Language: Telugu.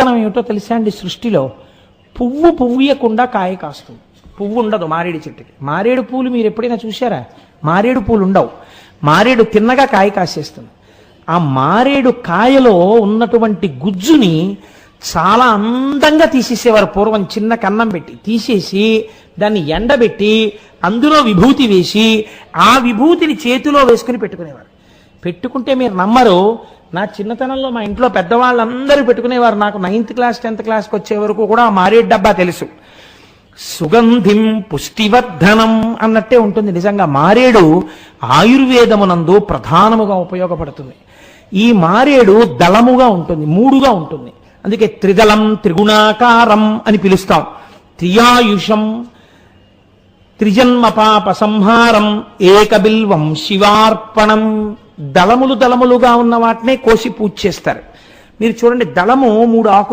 గొప్పతనం ఏమిటో తెలుసా అండి? సృష్టిలో పువ్వు పువ్వుయకుండా కాయ కాస్తుంది. పువ్వు ఉండదు మారేడు చెట్టుకి. మారేడు పూలు మీరు ఎప్పుడైనా చూసారా? మారేడు పూలు ఉండవు. మారేడు తిన్నగా కాయ కాసేస్తుంది. ఆ మారేడు కాయలో ఉన్నటువంటి గుజ్జుని చాలా అందంగా తీసేసేవారు పూర్వం. చిన్న కన్నం పెట్టి తీసేసి దాన్ని ఎండబెట్టి అందులో విభూతి వేసి ఆ విభూతిని చేతిలో వేసుకుని పెట్టుకునేవారు. పెట్టుకుంటే మీరు నమ్మరు, నా చిన్నతనంలో మా ఇంట్లో పెద్దవాళ్ళందరూ పెట్టుకునేవారు. నాకు 9th క్లాస్ 10th క్లాస్కి వచ్చే వరకు కూడా ఆ మారేడు డబ్బా తెలుసు. సుగంధిం పుష్టివర్ధనం అన్నట్టే ఉంటుంది. నిజంగా మారేడు ఆయుర్వేదమునందు ప్రధానముగా ఉపయోగపడుతుంది. ఈ మారేడు దళముగా ఉంటుంది, మూడుగా ఉంటుంది. అందుకే త్రిదళం త్రిగుణాకారం అని పిలుస్తాం. త్రియాయుషం త్రిజన్మ పాప సంహారం ఏకబిల్వం శివార్పణం. దళములుగా ఉన్న వాటినే కోసి పూజ చేస్తారు. మీరు చూడండి, దళము 3 ఆకులు